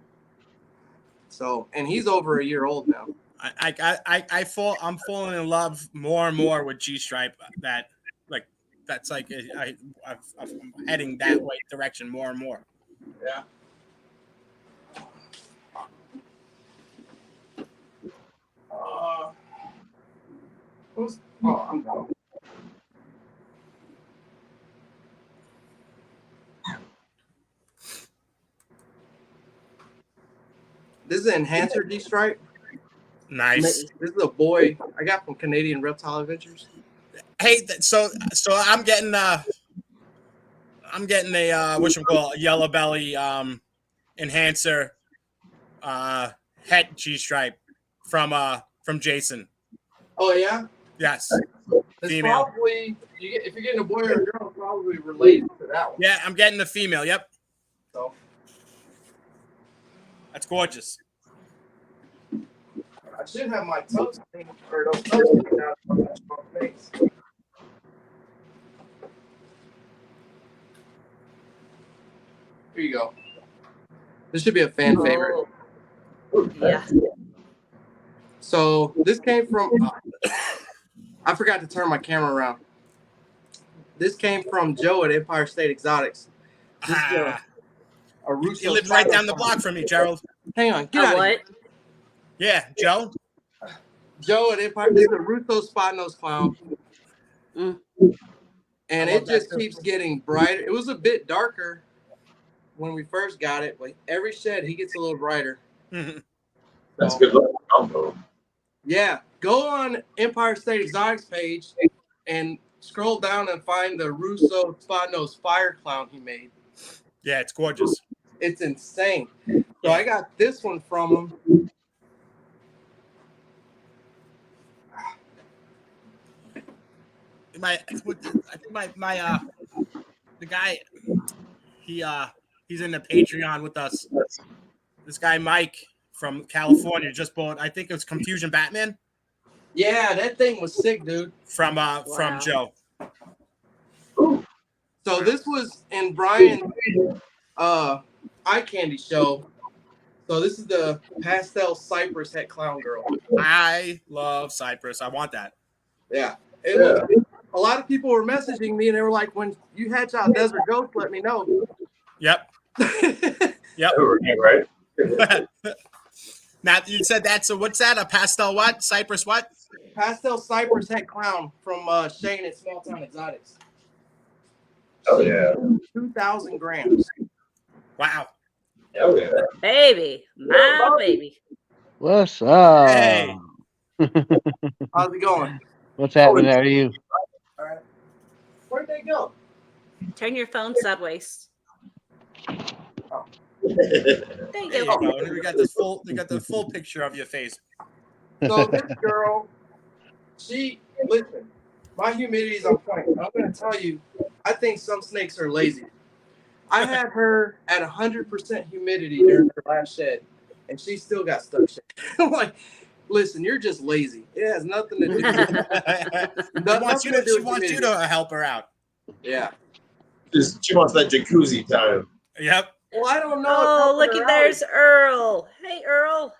So, and he's over a year old now. I'm falling in love more and more with G Stripe. I'm heading that way direction more and more. Yeah. I'm done. This is an enhancer G-Stripe. Nice. This is a boy I got from Canadian Reptile Adventures. Hey, so I'm getting a whatchamacallit, yellow belly enhancer het G Stripe from Jason. Oh yeah, Yes. it's Female. probably if you're getting a boy or a girl, it's probably related to that one. Yeah, I'm getting the female. Yep. So That's gorgeous. I should have my toes clean or those toes cleaned out of my face. Here you go. This should be a fan favorite. Yeah. So this came from. I forgot to turn my camera around. This came from Joe at Empire State Exotics. This is a Russo. He lived right down the block from me, Gerald. Hang on, get out of What? here. Yeah, Joe. Joe at Empire. This is a Russo spot nose clown. Mm. And I it love just that. keeps getting brighter. It was a bit darker when we first got it, but every shed he gets a little brighter. That's good luck combo. Yeah, go on Empire State Exotics page and scroll down and find the Russo spot nose fire clown he made. Yeah, it's gorgeous. It's insane. So I got this one from him. I think the guy he's in the Patreon with us. This guy Mike from California just bought. I think it was Confusion Batman Yeah, that thing was sick, dude. from Wow. Joe. So this was in Brian's eye candy show. So this is the pastel cypress het clown girl. I love Cypress. I want that. Yeah. It was, a lot of people were messaging me and they were like, when you hatch out Desert Ghost, let me know. Yep. Yep. Right. Now you said that's what's that? A pastel what? Cypress what? Pastel cypress het clown from Shane at Small Town Exotics. Oh yeah. 2,000 grams. Wow. Oh yeah. Baby. My baby. What's up? Hey. How's it going? What's happening? How are you? All right. Where'd they go? Turn your phone sideways. There you There you go. go. We got the full picture of your face. So this girl, listen, my humidity's on point. I'm going to tell you, I think some snakes are lazy. I had her at 100% humidity during her last shed, and she still got stuck shed. I'm like, listen, you're just lazy. It has nothing to do with She wants you to help her out. Yeah. She wants that jacuzzi time. Yep. Well, I don't know. Oh, looky, there's Earl. Hey, Earl.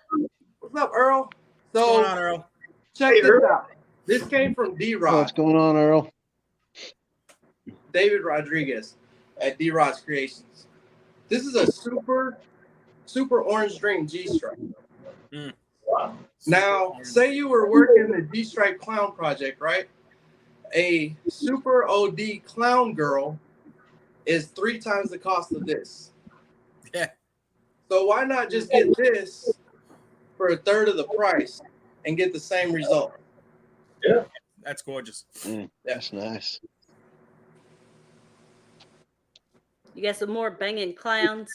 What's up, Earl? What's So, going on, Earl? check this out. This came from D-Rod. What's going on, Earl? David Rodriguez at D-Rod's Creations. This is a super orange dream G-stripe. Wow. Now, say you were working the G-stripe clown project, right? A super OD clown girl is 3 times the cost of this. Yeah. So why not just get this for a third of the price and get the same result? Yeah. That's gorgeous. That's nice. You got some more banging clowns?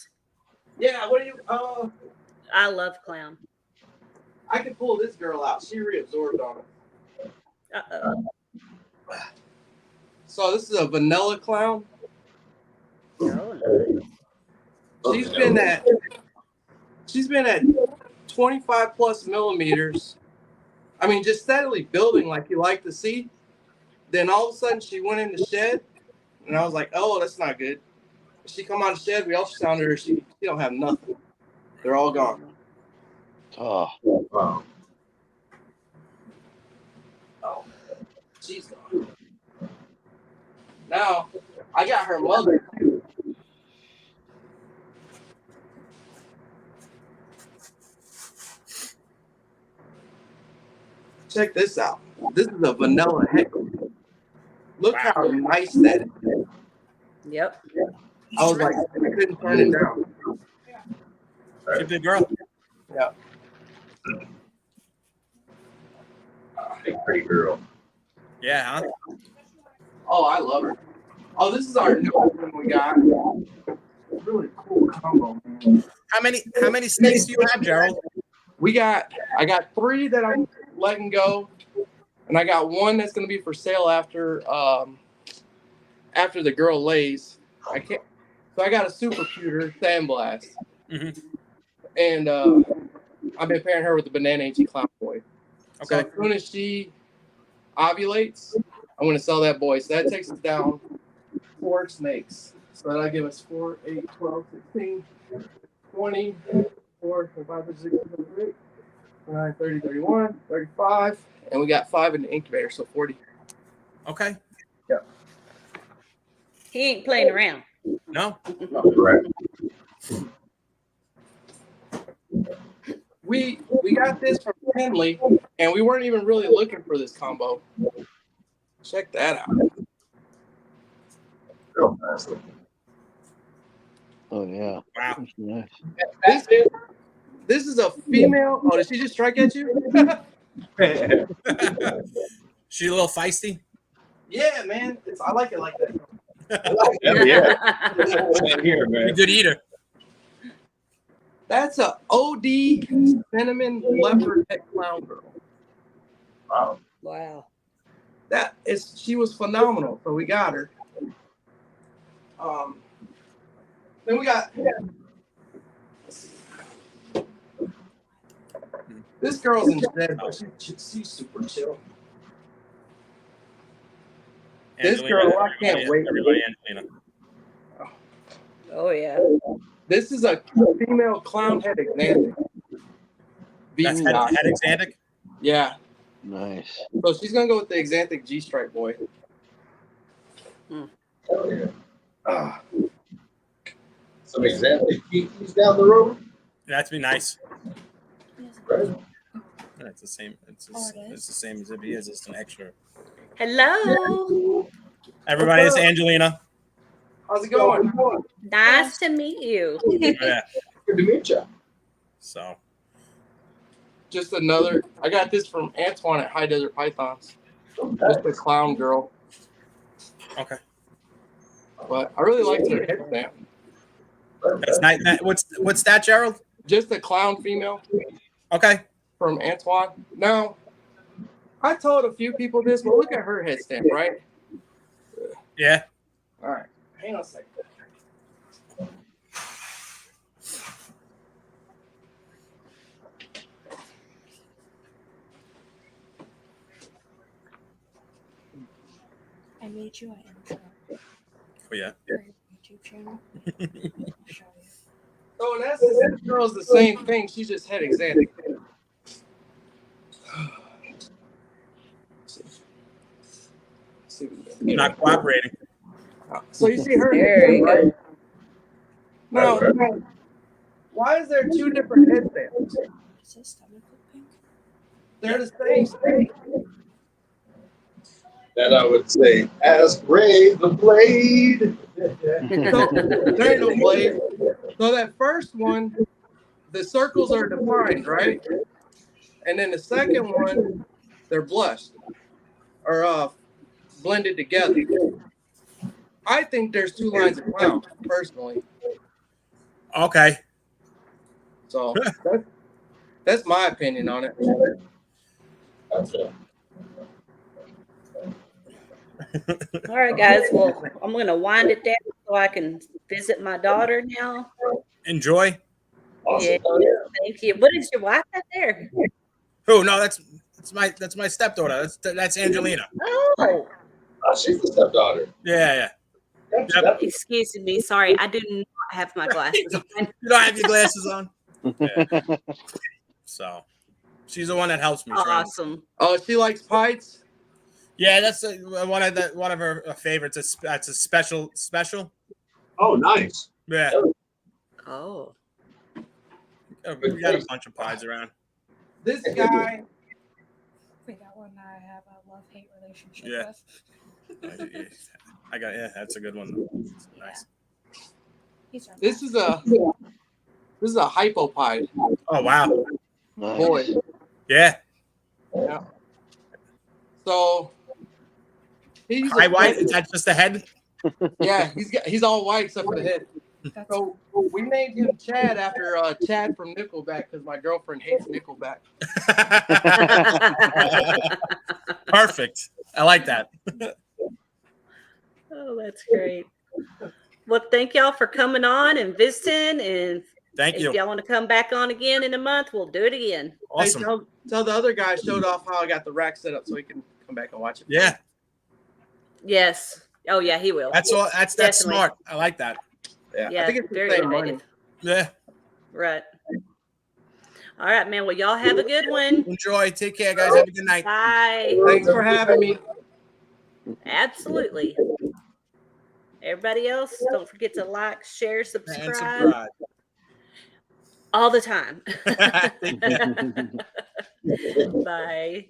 Yeah, what do you I love clown. I can pull this girl out. She reabsorbed on it. Uh-oh. So this is a vanilla clown. Oh, She's been at 25 plus millimeters. I mean, just steadily building like you like to see. Then all of a sudden she went in the shed, and I was like, oh, that's not good. She come out of the shed, we ultrasounded her. She don't have nothing. They're all gone. Oh, Wow. Oh, she's gone. Now I got her mother too. Check this out. This is a vanilla heckle. Look how nice that is. yep. I was like, I couldn't turn it down. She's a big girl. Yeah. Big pretty girl. Yeah, huh? Oh, I love her. Oh, this is our new one we got. Really cool combo, man. How many snakes do you have, Gerald? I got 3 that I'm letting go, and I got 1 that's gonna be for sale after the girl lays. So I got a super pewter sandblast. Mm-hmm. And I've been pairing her with the banana HE clown boy. Okay. So as soon as she ovulates, I'm going to sell that boy. So that takes us down 4 snakes. So that'll give us 4, 8, 12, 16, 20, 4, 5, 6, 7, 8, 9, 30, 31, 35. And we got 5 in the incubator, so 40. Okay. He ain't playing around. No. Correct. We got this from Henley, and we weren't even really looking for this combo. Check that out. Real nice. oh yeah. Wow. That's nice. This is a female. Oh, did she just strike at you? She a little feisty. Yeah, man. I like it like that. Yeah. Same here, She's a man. good eater. That's a OD cinnamon leopard head clown girl. Wow. Wow. She was phenomenal. So we got her. Then we got this girl's in bed, but she's super chill. This girl, I can't wait. Everybody, Angelina. Oh, yeah. This is a female clown head exanthic. That's head exanthic? Yeah. Nice. So she's gonna go with the exanthic G-stripe boy. Oh, yeah. Some example keys down the road. That'd be nice. Right. It's the same. It's the same as if he is. Just an extra. Hello. Everybody, it's Angelina. How's it going? Nice to meet you. Yeah. Good to meet you. So. Just another. I got this from Antoine at High Desert Pythons. Just a clown girl. Okay. But I really liked her head stamp. That's nice. What's that, Gerald? Just a clown female Okay. from Antoine. Now, I told a few people this, but look at her head stamp, right? Yeah. All right. Hang on a second. made you an intro Oh yeah. for your YouTube channel. I'll show you. So in essence, this girl's the same thing. She just had Xanax. Not cooperating. So you see her. There you right? go. Now, why is there two different headbands? Is his stomach look pink? They're the same thing. And I would say, ask Ray the Blade. There ain't no blade. So that first one, the circles are defined, right? And then the second one, they're blushed or blended together. I think there's two lines of clown, personally. Okay. So that's my opinion on it. Gotcha. All right, guys. Well, I'm going to wind it down so I can visit my daughter now. Enjoy. Awesome. Yeah, thank you. What is your wife out there? Oh no, that's my stepdaughter. That's Angelina. Oh, She's the stepdaughter. Yeah. Gotcha. excuse me. Sorry, I do not have my glasses on. You don't have your glasses on. Yeah. So she's the one that helps me. Trying. Awesome. Oh, she likes pints? Yeah, that's one of her favorites. That's a special. Oh, nice. Yeah. Oh, We got a bunch of pies around. This guy, We got one that I have a love-hate relationship Yeah. with. That's a good one. Nice. He's our this is a hypopide. Oh wow. Nice. Boy. Yeah. Yeah. So he's High white. Is that just the head? yeah, he's all white except for the head. That's So we named him Chad after Chad from Nickelback because my girlfriend hates Nickelback. Perfect. I like that. oh, that's great. Well, thank y'all for coming on and visiting. And Thank if you. y'all want to come back on again in a month, we'll do it again. Awesome. Hey, tell the other guy showed off how I got the rack set up so he can come back and watch it. Yeah. Yes. Oh, yeah, he will. That's all. That's Definitely. smart. I like that. Yeah, Yeah, I think it's the very same money. innovative. Yeah. Right. All right, man. Well, y'all have a good one. Enjoy. Take care, guys. Have a good night. Bye. Thanks for having me. Absolutely. Everybody else, don't forget to like, share, And subscribe subscribe. all the time. Thank you. Bye.